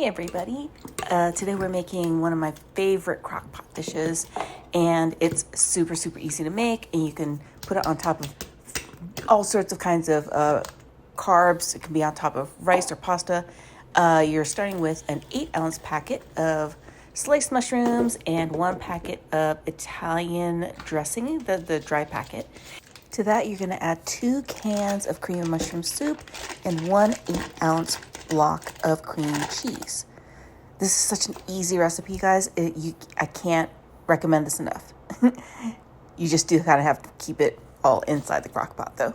Hey everybody, today we're making one of my favorite crock pot dishes, and it's super easy to make, and you can put it on top of all sorts of kinds of carbs. It can be on top of rice or pasta. You're starting with an 8-ounce packet of sliced mushrooms and 1 packet of Italian dressing, the dry packet. To that, you're going to add 2 cans of cream of mushroom soup and 1 8-ounce block of cream cheese. This is such an easy recipe, guys. I can't recommend this enough. You just do kind of have to keep it all inside the crock pot, though.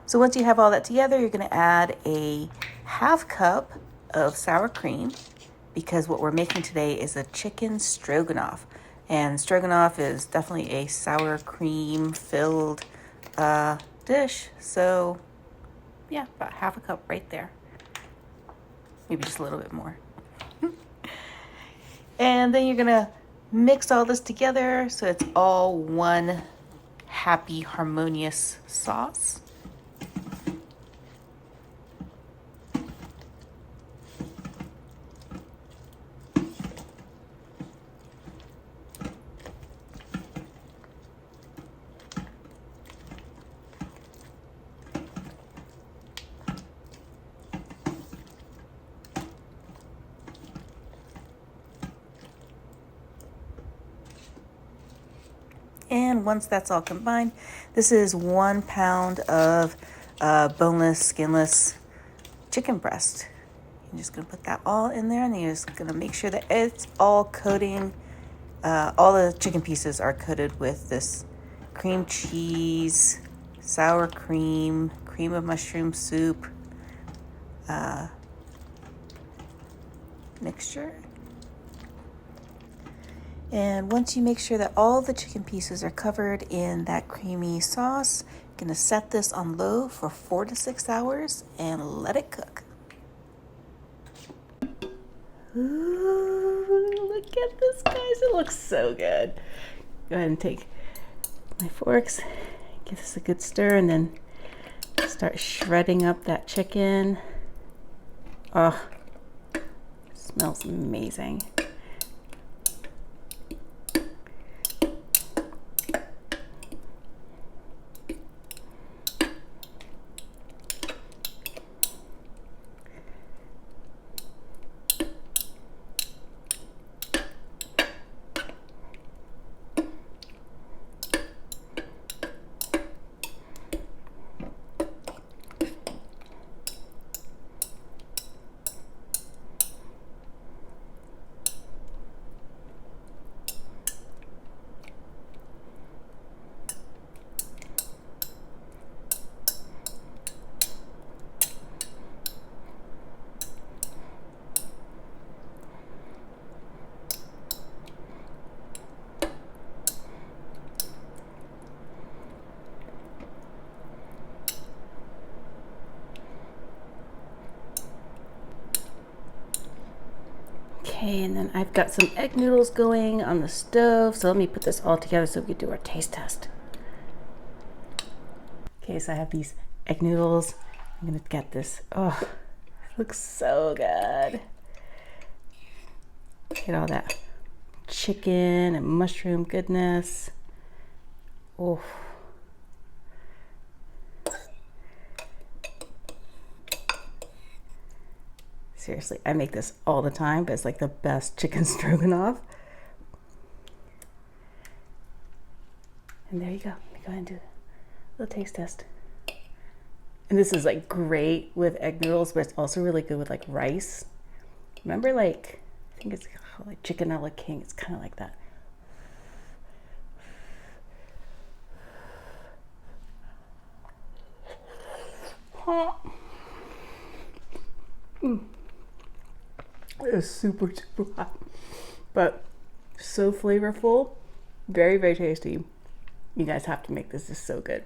So once you have all that together, you're going to add a 1/2 cup of sour cream, because what we're making today is a chicken stroganoff. And stroganoff is definitely a sour cream filled dish. So yeah, about 1/2 cup right there. Maybe just a little bit more. And then you're gonna mix all this together so it's all one happy, harmonious sauce. And once that's all combined, this is 1 pound of boneless, skinless chicken breast. You're just going to put that all in there, and then you're just going to make sure that it's all coating. All the chicken pieces are coated with this cream cheese, sour cream, cream of mushroom soup mixture. And once you make sure that all the chicken pieces are covered in that creamy sauce, you're going to set this on low for 4 to 6 hours and let it cook. Ooh, look at this, guys. It looks so good. Go ahead and take my forks, give this a good stir, and then start shredding up that chicken. Oh, smells amazing. Okay, and then I've got some egg noodles going on the stove, so let me put this all together so we can do our taste test. Okay, so I have these egg noodles. I'm gonna get this. Oh, it looks so good. Get all that chicken and mushroom goodness. Oh. Seriously, I make this all the time, but it's like the best chicken stroganoff. And there you go. Let me go ahead and do a little taste test. And this is like great with egg noodles, but it's also really good with like rice. Remember, like, I think it's called like Chicken a la King. It's kind of like that. It is super hot, but so flavorful, very tasty. You guys have to make this. This is so good.